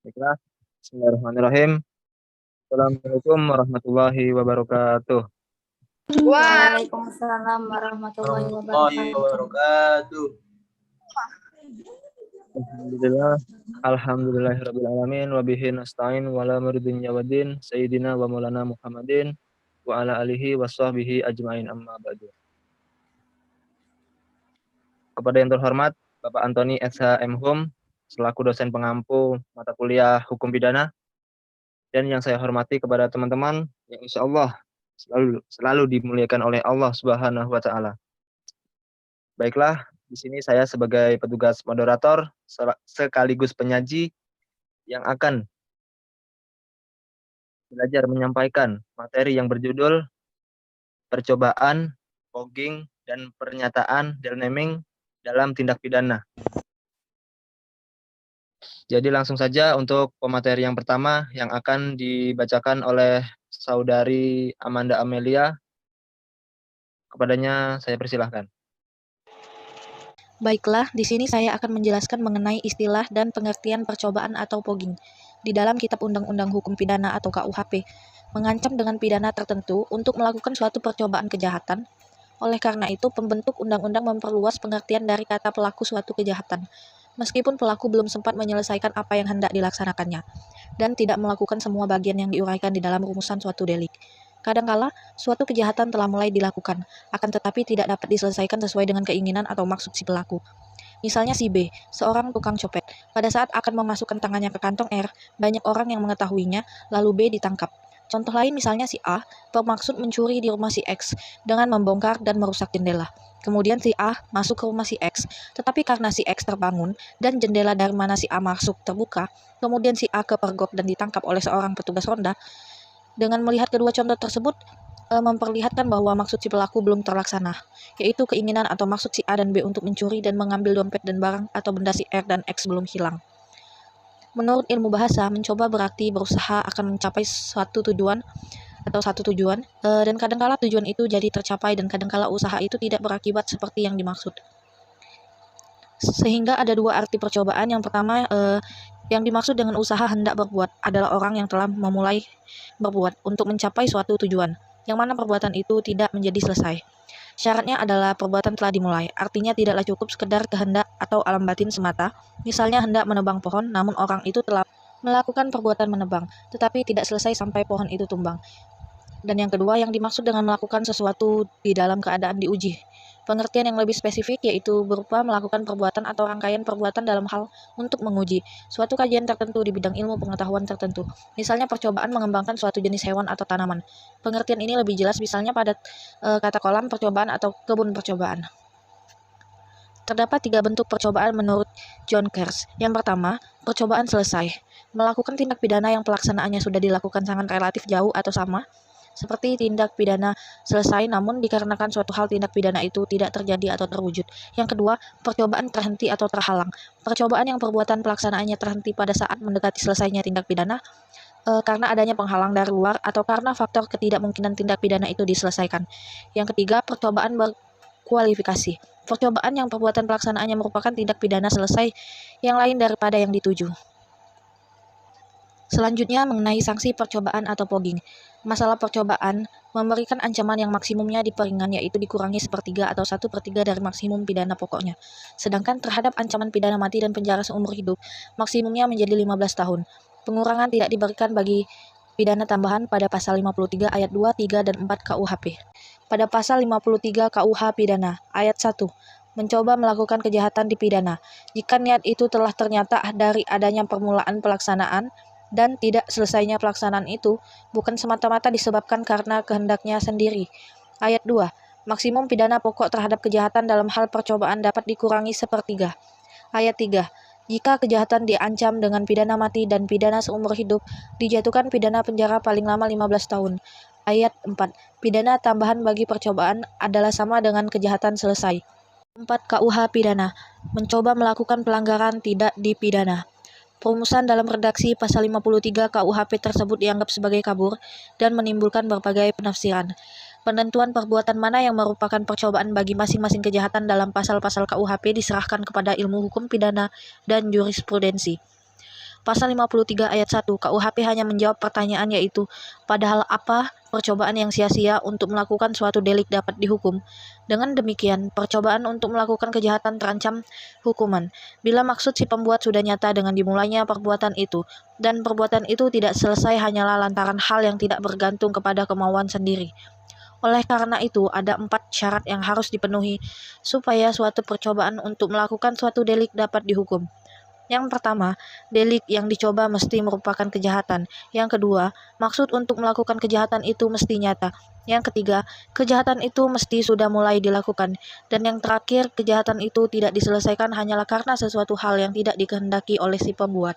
Baiklah, bismillahirrahmanirrahim. Assalamualaikum warahmatullahi wabarakatuh. Waalaikumsalam warahmatullahi wabarakatuh. Alhamdulillah, alhamdulillahirabbil alamin wa bihi nasta'in wa la murdin yawadin sayyidina wa maulana Muhammadin wa ala alihi wa sahbihi ajmain amma ba'du. Kepada yang terhormat Bapak Antoni SH.M. Hum selaku dosen pengampu mata kuliah Hukum Pidana, dan yang saya hormati kepada teman-teman yang insyaallah selalu dimuliakan oleh Allah Subhanahu wa taala. Baiklah, di sini saya sebagai petugas moderator sekaligus penyaji yang akan belajar menyampaikan materi yang berjudul percobaan, fogging, dan pernyataan naming dalam tindak pidana. Jadi langsung saja untuk pemateri yang pertama yang akan dibacakan oleh saudari Amanda Amelia. Kepadanya saya persilahkan. Baiklah, di sini saya akan menjelaskan mengenai istilah dan pengertian percobaan atau fogging. Di dalam Kitab Undang-Undang Hukum Pidana atau KUHP, mengancam dengan pidana tertentu untuk melakukan suatu percobaan kejahatan. Oleh karena itu, pembentuk undang-undang memperluas pengertian dari kata pelaku suatu kejahatan, meskipun pelaku belum sempat menyelesaikan apa yang hendak dilaksanakannya, dan tidak melakukan semua bagian yang diuraikan di dalam rumusan suatu delik. Kadangkala, suatu kejahatan telah mulai dilakukan, akan tetapi tidak dapat diselesaikan sesuai dengan keinginan atau maksud si pelaku. Misalnya si B, seorang tukang copet. Pada saat akan memasukkan tangannya ke kantong R, banyak orang yang mengetahuinya, lalu B ditangkap. Contoh lain misalnya si A bermaksud mencuri di rumah si X dengan membongkar dan merusak jendela. Kemudian si A masuk ke rumah si X, tetapi karena si X terbangun dan jendela dari mana si A masuk terbuka, kemudian si A kepergok dan ditangkap oleh seorang petugas ronda. Dengan melihat kedua contoh tersebut, memperlihatkan bahwa maksud si pelaku belum terlaksana, yaitu keinginan atau maksud si A dan B untuk mencuri dan mengambil dompet dan barang atau benda si R dan X belum hilang. Menurut ilmu bahasa, mencoba berarti berusaha akan mencapai satu tujuan, dan kadangkala tujuan itu jadi tercapai dan kadangkala usaha itu tidak berakibat seperti yang dimaksud. Sehingga ada dua arti percobaan. Yang pertama, yang dimaksud dengan usaha hendak berbuat adalah orang yang telah memulai berbuat untuk mencapai suatu tujuan, yang mana perbuatan itu tidak menjadi selesai. Syaratnya adalah perbuatan telah dimulai, artinya tidaklah cukup sekedar kehendak atau alam batin semata. Misalnya hendak menebang pohon, namun orang itu telah melakukan perbuatan menebang, tetapi tidak selesai sampai pohon itu tumbang. Dan yang kedua, yang dimaksud dengan melakukan sesuatu di dalam keadaan diuji. Pengertian yang lebih spesifik yaitu berupa melakukan perbuatan atau rangkaian perbuatan dalam hal untuk menguji suatu kajian tertentu di bidang ilmu pengetahuan tertentu. Misalnya percobaan mengembangkan suatu jenis hewan atau tanaman. Pengertian ini lebih jelas misalnya pada kata kolam percobaan atau kebun percobaan. Terdapat 3 bentuk percobaan menurut John Kers. Yang pertama, percobaan selesai. Melakukan tindak pidana yang pelaksanaannya sudah dilakukan sangat relatif jauh atau sama, seperti tindak pidana selesai namun dikarenakan suatu hal tindak pidana itu tidak terjadi atau terwujud. Yang kedua, percobaan terhenti atau terhalang. Percobaan yang perbuatan pelaksanaannya terhenti pada saat mendekati selesainya tindak pidana karena adanya penghalang dari luar atau karena faktor ketidakmungkinan tindak pidana itu diselesaikan. Yang ketiga, percobaan berkualifikasi. Percobaan yang perbuatan pelaksanaannya merupakan tindak pidana selesai yang lain daripada yang dituju. Selanjutnya mengenai sanksi percobaan atau fogging. Masalah percobaan memberikan ancaman yang maksimumnya diperingan yaitu dikurangi 1/3 atau 1/3 dari maksimum pidana pokoknya. Sedangkan terhadap ancaman pidana mati dan penjara seumur hidup, maksimumnya menjadi 15 tahun. Pengurangan tidak diberikan bagi pidana tambahan pada pasal 53 ayat 2, 3, dan 4 KUHP. Pada pasal 53 KUH pidana ayat 1, mencoba melakukan kejahatan dipidana jika niat itu telah ternyata dari adanya permulaan pelaksanaan dan tidak selesainya pelaksanaan itu bukan semata-mata disebabkan karena kehendaknya sendiri. Ayat 2, maksimum pidana pokok terhadap kejahatan dalam hal percobaan dapat dikurangi 1/3. Ayat 3, jika kejahatan diancam dengan pidana mati dan pidana seumur hidup, dijatuhkan pidana penjara paling lama 15 tahun. Ayat 4, pidana tambahan bagi percobaan adalah sama dengan kejahatan selesai. 4 KUH pidana, mencoba melakukan pelanggaran tidak dipidana. Perumusan dalam redaksi pasal 53 KUHP tersebut dianggap sebagai kabur dan menimbulkan berbagai penafsiran. Penentuan perbuatan mana yang merupakan percobaan bagi masing-masing kejahatan dalam pasal-pasal KUHP diserahkan kepada ilmu hukum pidana dan jurisprudensi. Pasal 53 ayat 1 KUHP hanya menjawab pertanyaan yaitu, padahal apa percobaan yang sia-sia untuk melakukan suatu delik dapat dihukum. Dengan demikian, percobaan untuk melakukan kejahatan terancam hukuman bila maksud si pembuat sudah nyata dengan dimulainya perbuatan itu, dan perbuatan itu tidak selesai hanyalah lantaran hal yang tidak bergantung kepada kemauan sendiri. Oleh karena itu, ada 4 syarat yang harus dipenuhi supaya suatu percobaan untuk melakukan suatu delik dapat dihukum. Yang pertama, delik yang dicoba mesti merupakan kejahatan. Yang kedua, maksud untuk melakukan kejahatan itu mesti nyata. Yang ketiga, kejahatan itu mesti sudah mulai dilakukan. Dan yang terakhir, kejahatan itu tidak diselesaikan hanyalah karena sesuatu hal yang tidak dikehendaki oleh si pembuat.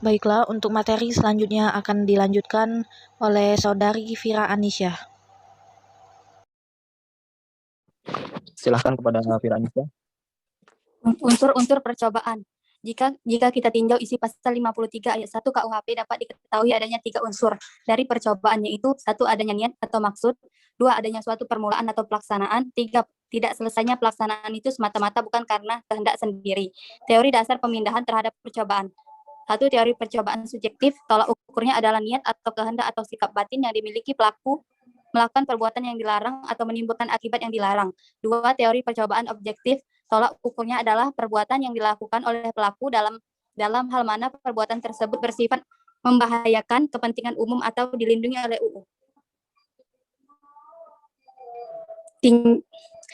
Baiklah, untuk materi selanjutnya akan dilanjutkan oleh Saudari Fira Anisya. Silahkan kepada Fira Anisya. Unsur-unsur percobaan. Jika kita tinjau isi pasal 53 ayat 1 KUHP dapat diketahui adanya 3 unsur dari percobaan, yaitu 1 adanya niat atau maksud, 2 adanya suatu permulaan atau pelaksanaan, 3 tidak selesainya pelaksanaan itu semata-mata bukan karena kehendak sendiri. Teori dasar pemindahan terhadap percobaan. 1. Teori percobaan subjektif, tolak ukurnya adalah niat atau kehendak atau sikap batin yang dimiliki pelaku melakukan perbuatan yang dilarang atau menimbulkan akibat yang dilarang. 2. Teori percobaan objektif, tolak ukurnya adalah perbuatan yang dilakukan oleh pelaku dalam hal mana perbuatan tersebut bersifat membahayakan kepentingan umum atau dilindungi oleh UU.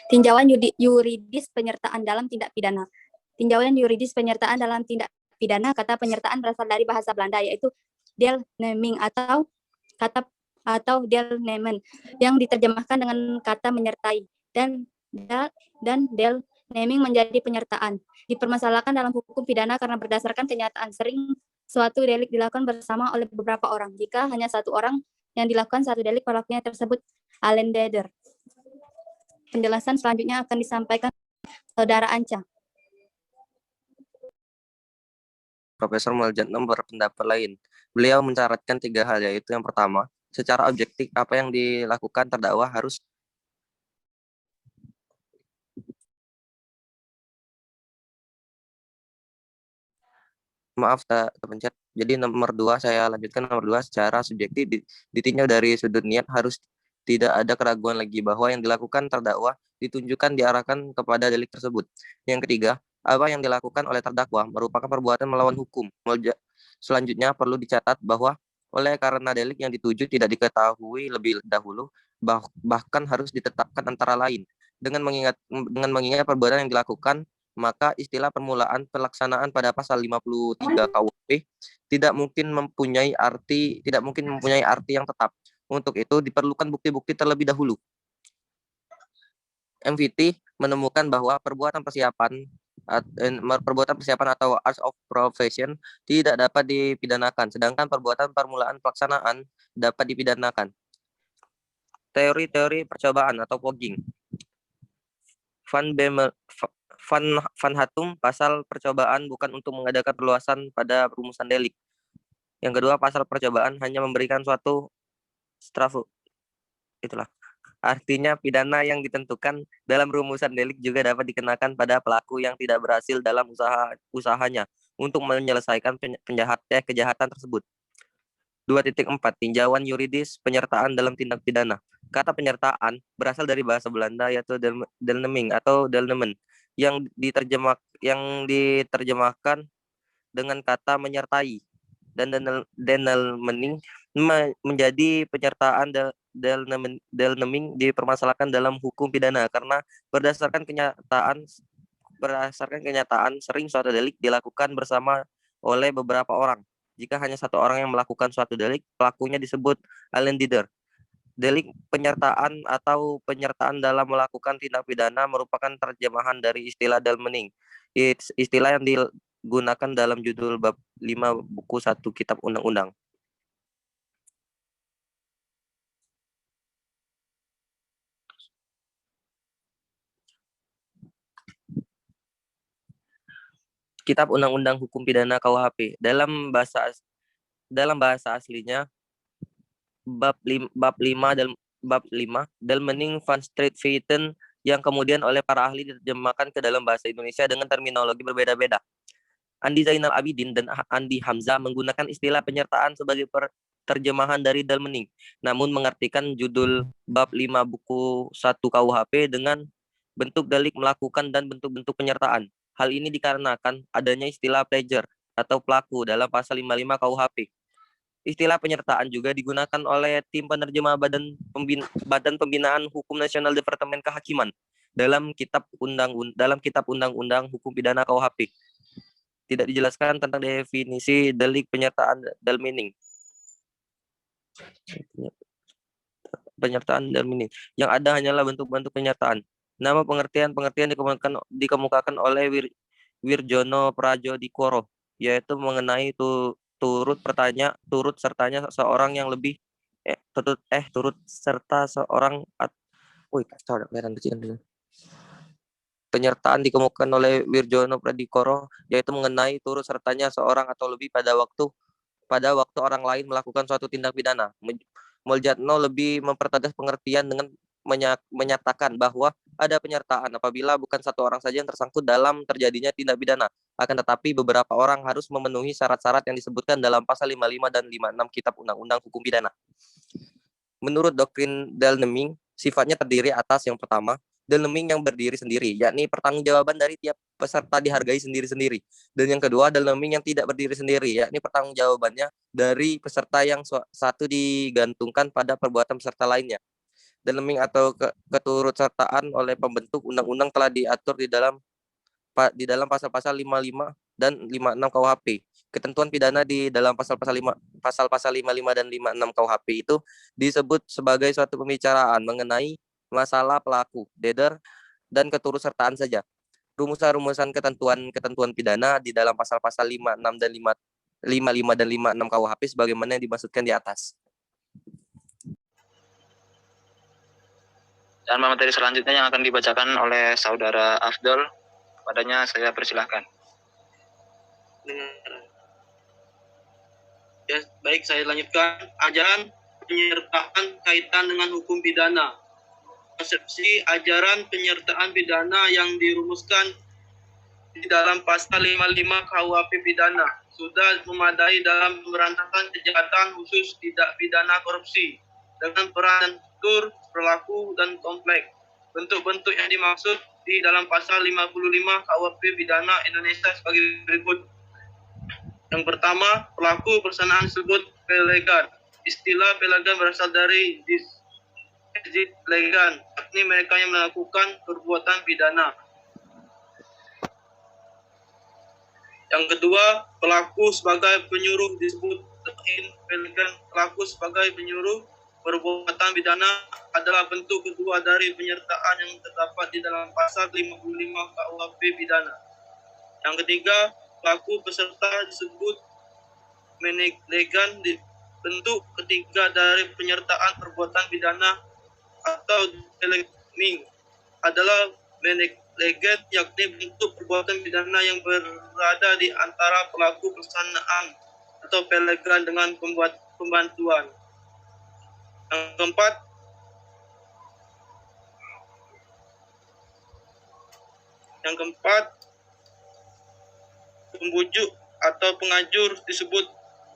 Tinjauan yuridis penyertaan dalam tindak pidana. Tinjauan yuridis penyertaan dalam tindak pidana, kata penyertaan berasal dari bahasa Belanda, yaitu deelneming atau deelnemen, yang diterjemahkan dengan kata menyertai, dan deelneming menjadi penyertaan. Dipermasalahkan dalam hukum pidana karena berdasarkan kenyataan sering suatu delik dilakukan bersama oleh beberapa orang. Jika hanya satu orang yang dilakukan satu delik, pelakunya tersebut alleendader. Penjelasan selanjutnya akan disampaikan Saudara Anca. Profesor Muljatno berpendapat lain. Beliau mencaratkan 3 hal, yaitu yang pertama, secara objektif apa yang dilakukan terdakwa harus terpencet. Jadi nomor 2, saya lanjutkan nomor 2, secara subjektif ditinjau dari sudut niat harus tidak ada keraguan lagi bahwa yang dilakukan terdakwa ditunjukkan diarahkan kepada delik tersebut. Yang ketiga, apa yang dilakukan oleh terdakwa merupakan perbuatan melawan hukum. Selanjutnya perlu dicatat bahwa oleh karena delik yang dituju tidak diketahui lebih dahulu, bahkan harus ditetapkan antara lain. Dengan mengingat perbuatan yang dilakukan, maka istilah permulaan pelaksanaan pada pasal 53 KUHP tidak mungkin mempunyai arti yang tetap. Untuk itu diperlukan bukti-bukti terlebih dahulu. MVT menemukan bahwa perbuatan persiapan atau acts of profession tidak dapat dipidanakan, sedangkan perbuatan permulaan pelaksanaan dapat dipidanakan. Teori-teori percobaan atau fogging. Van Hatum, pasal percobaan bukan untuk mengadakan perluasan pada perumusan delik. Yang kedua, pasal percobaan hanya memberikan suatu strafu. Itulah. Artinya pidana yang ditentukan dalam rumusan delik juga dapat dikenakan pada pelaku yang tidak berhasil dalam usahanya untuk menyelesaikan kejahatan tersebut. 2.4 Tinjauan yuridis penyertaan dalam tindak pidana. Kata penyertaan berasal dari bahasa Belanda yaitu deelneming atau deelnemen yang diterjemahkan dengan kata menyertai, dan deelneming menjadi penyertaan. Deelneming dipermasalahkan dalam hukum pidana karena berdasarkan kenyataan sering suatu delik dilakukan bersama oleh beberapa orang. Jika hanya satu orang yang melakukan suatu delik, pelakunya disebut alleendader. Delik penyertaan atau penyertaan dalam melakukan tindak pidana merupakan terjemahan dari istilah deelneming, istilah yang digunakan dalam judul bab 5 buku 1 Kitab Undang-Undang. Kitab Undang-Undang Hukum Pidana KUHP. Dalam bahasa aslinya bab 5 deelneming van Strijdvesten yang kemudian oleh para ahli diterjemahkan ke dalam bahasa Indonesia dengan terminologi berbeda-beda. Andi Zainal Abidin dan Andi Hamzah menggunakan istilah penyertaan sebagai terjemahan dari Dalmening, namun mengartikan judul bab 5 buku 1 KUHP dengan bentuk delik melakukan dan bentuk-bentuk penyertaan. Hal ini dikarenakan adanya istilah pledger atau pelaku dalam pasal 55 KUHP. Istilah penyertaan juga digunakan oleh tim penerjemah Badan Pembinaan Hukum Nasional Departemen Kehakiman dalam kitab Undang-Undang Hukum Pidana KUHP. Tidak dijelaskan tentang definisi delik penyertaan Dalmening. Penyertaan Dalmening. Yang ada hanyalah bentuk-bentuk penyertaan. Nama pengertian dikemukakan oleh Wirjono Prajodikoro, yaitu mengenai turut sertanya seorang yang lebih turut serta seorang penyertaan dikemukakan oleh Wirjono Pradikoro, yaitu mengenai turut sertanya seorang atau lebih pada waktu orang lain melakukan suatu tindak pidana. Muljatno lebih mempertegas pengertian dengan menyatakan bahwa ada penyertaan apabila bukan satu orang saja yang tersangkut dalam terjadinya tindak pidana, akan tetapi beberapa orang harus memenuhi syarat-syarat yang disebutkan dalam pasal 55 dan 56 Kitab Undang-Undang Hukum Pidana. Menurut doktrin Dalmening, sifatnya terdiri atas yang pertama, Dalmening yang berdiri sendiri, yakni pertanggungjawaban dari tiap peserta dihargai sendiri-sendiri. Dan yang kedua, Dalmening yang tidak berdiri sendiri, yakni pertanggungjawabannya dari peserta yang satu digantungkan pada perbuatan peserta lainnya. Dalmening atau keturutsertaan oleh pembentuk undang-undang telah diatur di dalam pasal-pasal 55 dan 56 KUHP. Ketentuan pidana di dalam pasal-pasal 55 dan 56 KUHP itu disebut sebagai suatu pembicaraan mengenai masalah pelaku, dader, dan keturutsertaan saja. Rumusan-rumusan ketentuan pidana di dalam pasal-pasal 56 dan 55 dan 56 KUHP sebagaimana yang dimaksudkan di atas. Dan materi selanjutnya yang akan dibacakan oleh Saudara Afdol, padanya saya persilahkan. Ya, baik, saya lanjutkan. Ajaran penyertaan kaitan dengan hukum pidana. Konsepsi ajaran penyertaan pidana yang dirumuskan di dalam pasal 55 KUHP pidana sudah memadai dalam pemberantasan kejahatan khusus tidak pidana korupsi dengan peran struktur, perilaku, dan kompleks. Bentuk-bentuk yang dimaksud di dalam pasal 55 KUHP pidana Indonesia sebagai berikut. Yang pertama, pelaku pelaksanaan disebut pelegan. Istilah pelegan berasal dari legan, yakni mereka yang melakukan perbuatan pidana. Yang kedua, pelaku sebagai penyuruh disebut pelegan. Pelaku sebagai penyuruh perbuatan pidana adalah bentuk kedua dari penyertaan yang terdapat di dalam pasal 55 KUHP pidana. Yang ketiga, pelaku peserta disebut meneglegan. Bentuk ketiga dari penyertaan perbuatan pidana atau Dalmening adalah meneglegan, yakni bentuk perbuatan pidana yang berada di antara pelaku pelaksanaan atau pelegan dengan pembantuan. Yang keempat, pembujuk atau pengajur disebut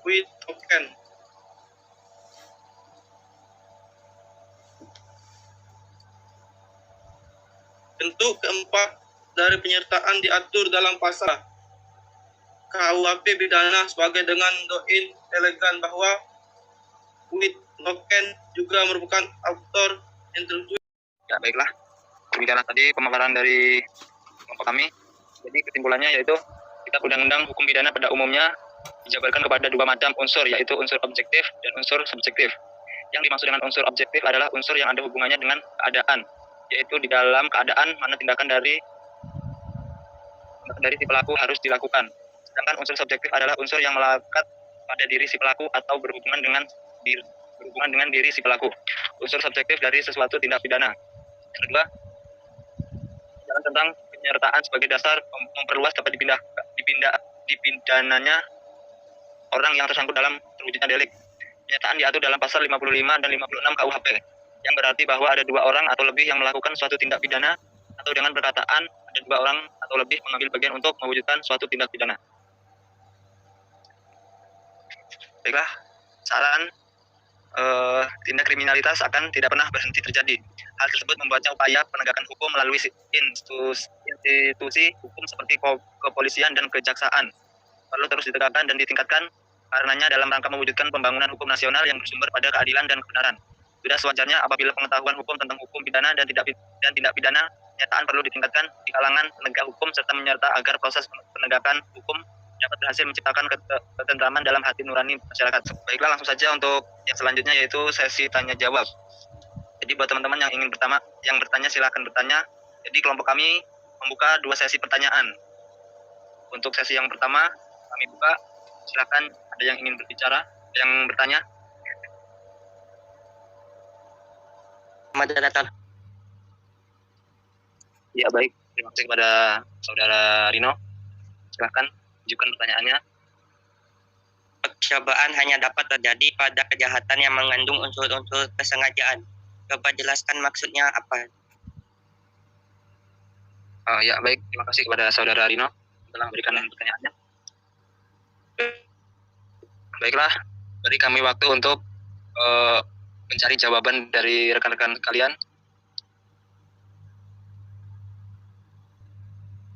with token. Bentuk keempat dari penyertaan diatur dalam pasal KUHP pidana sebagai dengan doin elegan bahwa with token juga merupakan autor intelektual. Ya, baiklah. Demikianlah tadi pemaparan dari kelompok kami. Jadi kesimpulannya yaitu Kitab Undang-Undang Hukum Pidana pada umumnya dijabarkan kepada dua macam unsur, yaitu unsur objektif dan unsur subjektif. Yang dimaksud dengan unsur objektif adalah unsur yang ada hubungannya dengan keadaan, yaitu di dalam keadaan mana tindakan dari si pelaku harus dilakukan. Sedangkan unsur subjektif adalah unsur yang melekat pada diri si pelaku atau berhubungan dengan diri si pelaku. Unsur subjektif dari sesuatu tindak pidana. Kedua, tentang penyertaan sebagai dasar memperluas dapat dipidananya orang yang tersangkut dalam terwujudnya delik. Penyertaan diatur dalam pasal 55 dan 56 KUHP, yang berarti bahwa ada dua orang atau lebih yang melakukan suatu tindak pidana, atau dengan perkataan ada dua orang atau lebih mengambil bagian untuk mewujudkan suatu tindak pidana. Baiklah, saran tindak kriminalitas akan tidak pernah berhenti terjadi. Hal tersebut membuatnya upaya penegakan hukum melalui institusi hukum seperti kepolisian dan kejaksaan perlu terus ditegakkan dan ditingkatkan, karenanya dalam rangka mewujudkan pembangunan hukum nasional yang bersumber pada keadilan dan kebenaran. Sudah sewajarnya apabila pengetahuan hukum tentang hukum pidana dan tindak pidana kenyataan perlu ditingkatkan di kalangan penegak hukum serta menyerta agar proses penegakan hukum dapat berhasil menciptakan ketentraman dalam hati nurani masyarakat. Baiklah, langsung saja untuk yang selanjutnya, yaitu sesi tanya jawab. Jadi buat teman-teman yang ingin bertanya silakan bertanya. Jadi kelompok kami membuka 2 sesi pertanyaan. Untuk sesi yang pertama kami buka, silakan ada yang ingin berbicara, yang bertanya. Moderator. Ya baik, terima kasih kepada Saudara Rino. Silakan ajukan pertanyaannya. Percobaan hanya dapat terjadi pada kejahatan yang mengandung unsur-unsur kesengajaan. Coba jelaskan maksudnya apa? Ya baik, terima kasih kepada Saudara Rino telah memberikan pertanyaannya. Baiklah, beri kami waktu untuk mencari jawaban dari rekan-rekan kalian.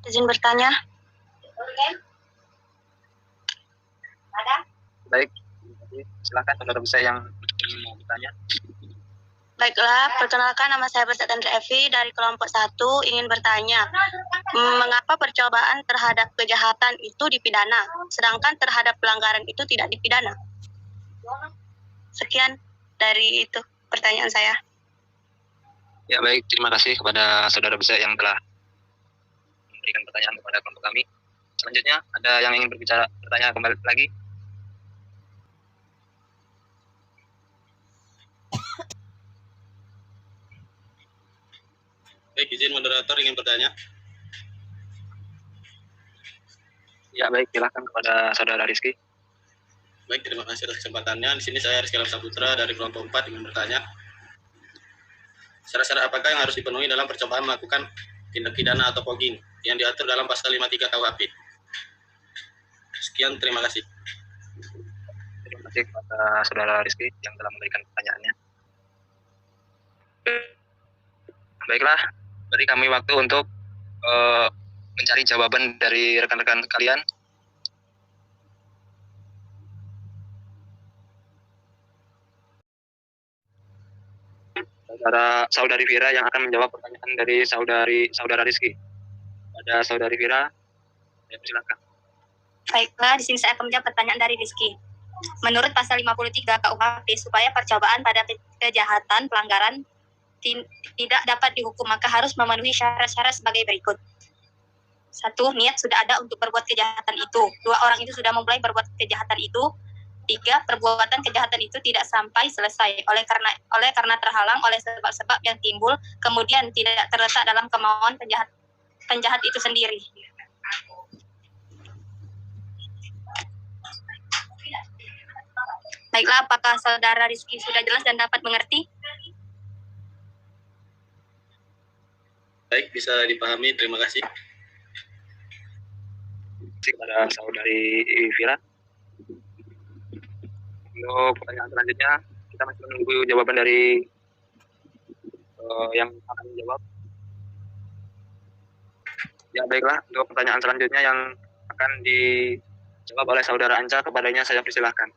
Izin bertanya. Baik, silakan saudara bisa yang mau bertanya. Baiklah, perkenalkan nama saya Bersat Andri Evi dari kelompok 1 ingin bertanya. Mengapa percobaan terhadap kejahatan itu dipidana, sedangkan terhadap pelanggaran itu tidak dipidana? Sekian dari itu pertanyaan saya. Ya baik, terima kasih kepada saudara bisa yang telah memberikan pertanyaan kepada kelompok kami. Selanjutnya, ada yang ingin bertanya kembali lagi? Baik, izin moderator ingin bertanya. Ya baik, silakan kepada saudara Rizky. Baik, terima kasih atas kesempatannya. Di sini saya Rizky Saputra dari kelompok 4 ingin bertanya. Syarat-syarat apakah yang harus dipenuhi dalam percobaan melakukan tindak pidana atau fogging yang diatur dalam pasal 53 KUHP? Sekian, terima kasih. Terima kasih kepada saudara Rizky yang telah memberikan pertanyaannya. Baiklah, beri kami waktu untuk mencari jawaban dari rekan-rekan kalian. Saudari Vira yang akan menjawab pertanyaan dari saudara Rizky. Pada saudari Vira, silakan. Baiklah, di sini saya akan menjawab pertanyaan dari Rizky. Menurut pasal 53 KUHP, supaya percobaan pada kejahatan pelanggaran tidak dapat dihukum, maka harus memenuhi syarat-syarat sebagai berikut. 1. Niat sudah ada untuk berbuat kejahatan itu. 2. Orang itu sudah memulai berbuat kejahatan itu. 3. Perbuatan kejahatan itu tidak sampai selesai oleh karena terhalang oleh sebab-sebab yang timbul, kemudian tidak terletak dalam kemauan penjahat itu sendiri. Baiklah, apakah saudara Rizky sudah jelas dan dapat mengerti? Baik, bisa dipahami. Terima kasih. Kepada saudari Vira. Untuk pertanyaan selanjutnya, kita masih menunggu jawaban dari yang akan menjawab. Ya baiklah, untuk pertanyaan selanjutnya yang akan dijawab oleh saudara Anca, kepadanya saya persilahkan.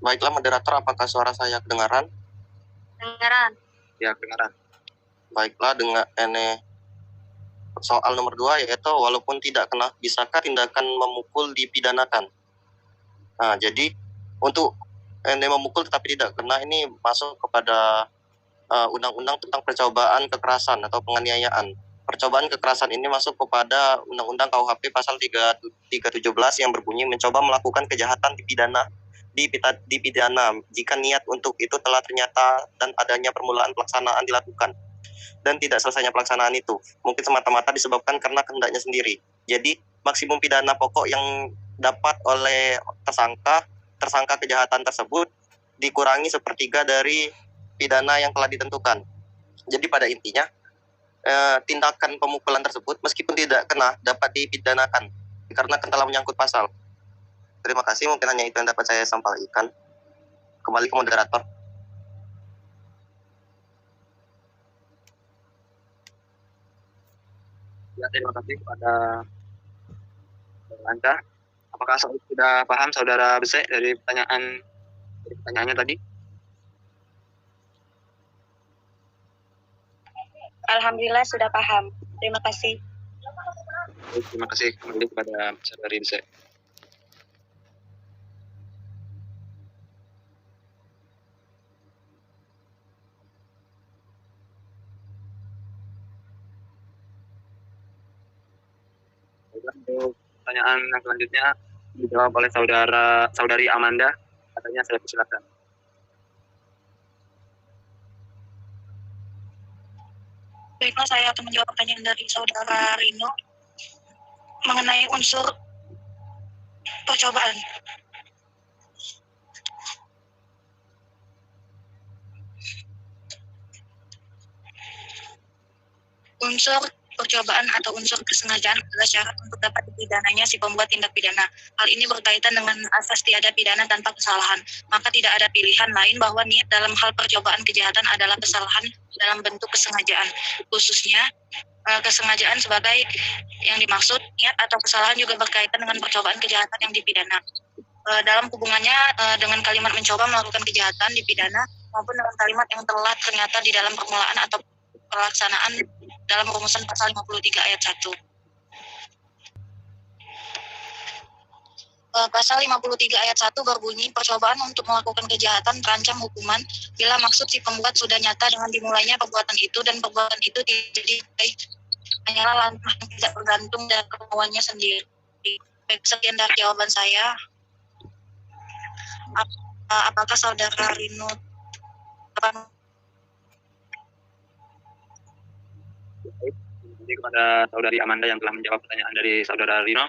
Baiklah moderator, apakah suara saya kedengaran? Dengaran. Ya, kedengaran. Baiklah, dengan soal nomor 2, yaitu walaupun tidak kena, bisakah tindakan memukul dipidanakan? Nah, jadi untuk memukul tetapi tidak kena ini masuk kepada undang-undang tentang percobaan kekerasan atau penganiayaan. Percobaan kekerasan ini masuk kepada undang-undang KUHP pasal 317 yang berbunyi mencoba melakukan kejahatan dipidana jika niat untuk itu telah ternyata dan adanya permulaan pelaksanaan dilakukan dan tidak selesainya pelaksanaan itu mungkin semata-mata disebabkan karena kehendaknya sendiri. Jadi maksimum pidana pokok yang dapat oleh tersangka kejahatan tersebut dikurangi 1/3 dari pidana yang telah ditentukan. Jadi pada intinya tindakan pemukulan tersebut meskipun tidak kena dapat dipidanakan karena telah menyangkut pasal. Terima kasih, mungkin hanya itu yang dapat saya sampaikan. Kembali ke moderator. Ya, terima kasih kepada Anda. Apakah sudah paham Saudara Besek dari pertanyaannya tadi? Alhamdulillah sudah paham. Terima kasih. Baik, terima kasih kembali kepada Saudari Besek. Untuk pertanyaan yang selanjutnya dijawab oleh saudari Amanda. Katanya saya persilakan. Baiklah, saya akan menjawab pertanyaan dari Saudara Rino mengenai unsur percobaan. Unsur percobaan atau unsur kesengajaan adalah syarat untuk dapat dipidananya si pembuat tindak pidana. Hal ini berkaitan dengan asas tiada pidana tanpa kesalahan. Maka tidak ada pilihan lain bahwa niat dalam hal percobaan kejahatan adalah kesalahan dalam bentuk kesengajaan. Khususnya kesengajaan sebagai yang dimaksud, niat atau kesalahan juga berkaitan dengan percobaan kejahatan yang dipidana. Dalam hubungannya dengan kalimat mencoba melakukan kejahatan dipidana maupun dengan kalimat yang telah ternyata di dalam permulaan atau pelaksanaan dalam rumusan pasal 53 ayat 1. Pasal 53 ayat 1 berbunyi, percobaan untuk melakukan kejahatan terancam hukuman bila maksud si pembuat sudah nyata dengan dimulainya perbuatan itu dan perbuatan itu tidak hanyalah langkah yang tidak bergantung dari kemauannya sendiri. Sekian dari jawaban saya. Apakah Saudara Rino Jadi kepada Saudari Amanda yang telah menjawab pertanyaan dari Saudara Rino,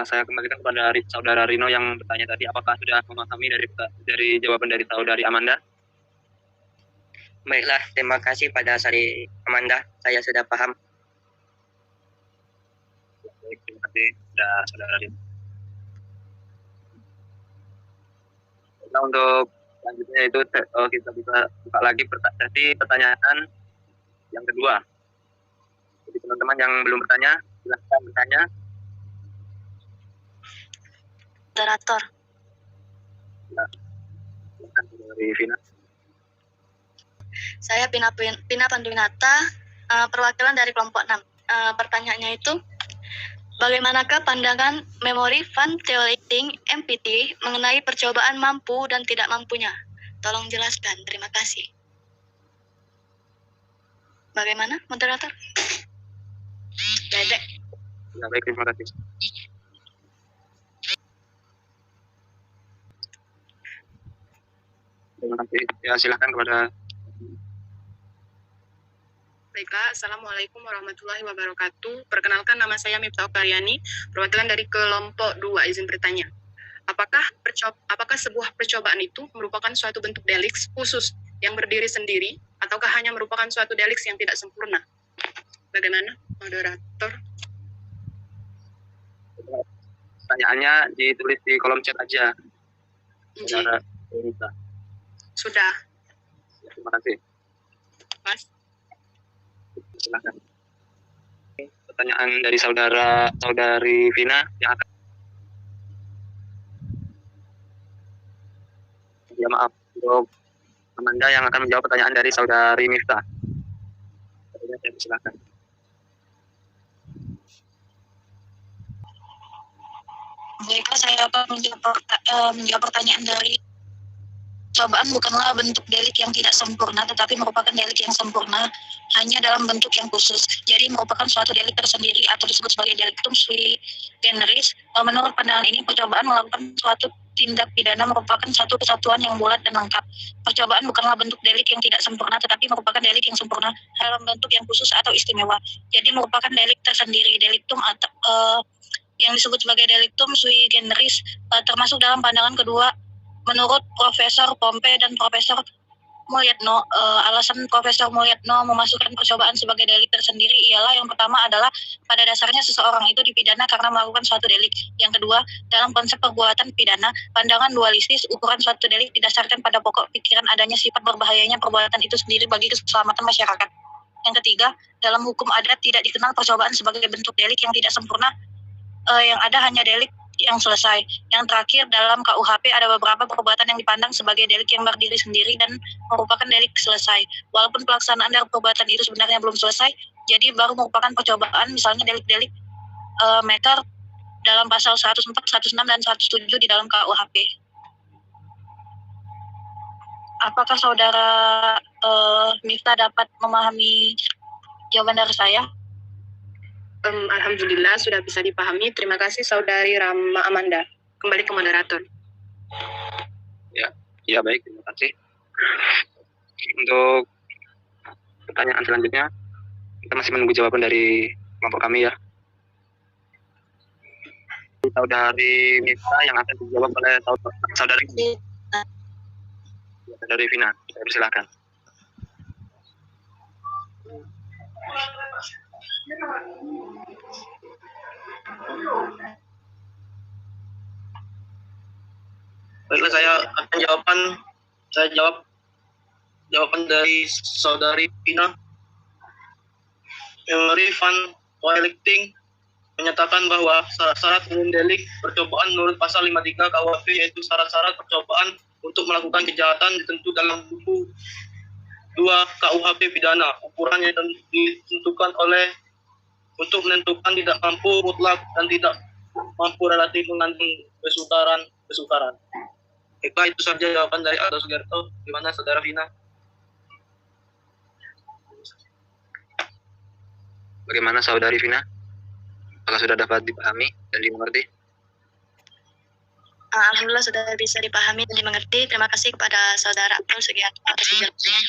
saya kembalikan kepada Saudara Rino yang bertanya tadi, apakah sudah memahami dari jawaban dari Saudari Amanda? Baiklah, terima kasih pada Saudari Amanda. Saya sudah paham. Baik, terima kasih sudah Saudara Rino. Nah, untuk selanjutnya itu kita bisa buka lagi sesi pertanyaan yang kedua. Jadi teman-teman yang belum bertanya, silahkan bertanya. moderator? Ya, silakan dari Vina. Saya Pina Panduwinata, perwakilan dari kelompok 6. Pertanyaannya itu, bagaimanakah pandangan Memory Van Theoreting MPT mengenai percobaan mampu dan tidak mampunya? Tolong jelaskan, terima kasih. Bagaimana, moderator? Dedek. Ya, baik, terima kasih. Terima kasih. Ya, silakan kepada. Baiklah, Assalamualaikum warahmatullahi wabarakatuh. Perkenalkan, nama saya Miftah Karyani, perwakilan dari kelompok 2, izin bertanya. Apakah sebuah percobaan itu merupakan suatu bentuk deliks khusus yang berdiri sendiri, ataukah hanya merupakan suatu deliks yang tidak sempurna? Bagaimana, moderator? Pertanyaannya ditulis di kolom chat aja. Saudara Rita. Sudah. Ya, terima kasih. Mas. Silakan. Pertanyaan dari saudari Vina yang akan. Ya, maaf untuk Amanda yang akan menjawab pertanyaan dari saudari Miftah. Saya silakan. Baiklah, saya akan menjawab pertanyaan dari percobaan bukanlah bentuk delik yang tidak sempurna, tetapi merupakan delik yang sempurna hanya dalam bentuk yang khusus. Jadi merupakan suatu delik tersendiri atau disebut sebagai delictum sui generis. Menurut pandangan ini, percobaan melakukan suatu tindak pidana merupakan satu kesatuan yang bulat dan lengkap. Percobaan bukanlah bentuk delik yang tidak sempurna, tetapi merupakan delik yang sempurna dalam bentuk yang khusus atau istimewa. Jadi merupakan delik tersendiri, delictum atau yang disebut sebagai delictum sui generis, termasuk dalam pandangan kedua menurut Profesor Pompe dan Profesor Mulyatno, alasan Profesor Mulyatno memasukkan percobaan sebagai delik tersendiri ialah yang pertama adalah pada dasarnya seseorang itu dipidana karena melakukan suatu delik. Yang kedua, dalam konsep perbuatan pidana, pandangan dualistis ukuran suatu delik didasarkan pada pokok pikiran adanya sifat berbahayanya perbuatan itu sendiri bagi keselamatan masyarakat. Yang ketiga, dalam hukum adat tidak dikenal percobaan sebagai bentuk delik yang tidak sempurna, yang ada hanya delik yang selesai. Yang terakhir, dalam KUHP ada beberapa perbuatan yang dipandang sebagai delik yang berdiri sendiri dan merupakan delik selesai. Walaupun pelaksanaan dari perbuatan itu sebenarnya belum selesai, jadi baru merupakan percobaan, misalnya delik-delik makar dalam pasal 104, 106, dan 107 di dalam KUHP. Apakah saudara Miftah dapat memahami jawaban dari saya? Alhamdulillah sudah bisa dipahami. Terima kasih Saudari Rama Amanda. Kembali ke moderator. Ya baik, terima kasih. Untuk pertanyaan selanjutnya, kita masih menunggu jawaban dari kelompok kami ya. Saudari Mita yang akan dijawab oleh saudari Vina. Saya persilakan. Baiklah, saya akan jawab jawaban dari saudari Pina. Memory Van Weilicting menyatakan bahwa syarat-syarat umum delik percobaan menurut pasal 53 KUHP yaitu syarat-syarat percobaan untuk melakukan kejahatan ditentu dalam buku 2 KUHP pidana. Ukurannya ditentukan oleh untuk menentukan tidak mampu mutlak dan tidak mampu relatif mengandung kesukaran. Baiklah, itu saja jawaban dari Aldo Sugiarto. Gimana saudara Vina? Bagaimana saudari Vina? Apakah sudah dapat dipahami dan dimengerti? Alhamdulillah sudah bisa dipahami dan dimengerti. Terima kasih kepada saudara Abdul Sugiarto atas penjelasannya.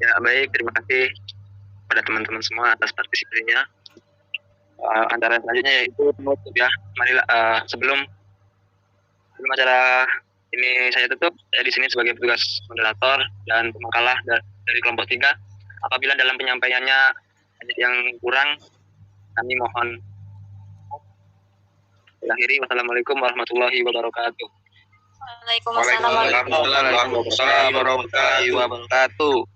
Ya baik, terima kasih pada teman-teman semua atas partisipasinya. Antara selanjutnya yaitu penutup ya. Marilah sebelum acara ini saya tutup, saya di sini sebagai petugas moderator dan pemakalah dari kelompok 3. Apabila dalam penyampaiannya ada yang kurang, kami mohon akhiri. Wassalamualaikum warahmatullahi wabarakatuh. Waalaikumsalam warahmatullahi wabarakatuh.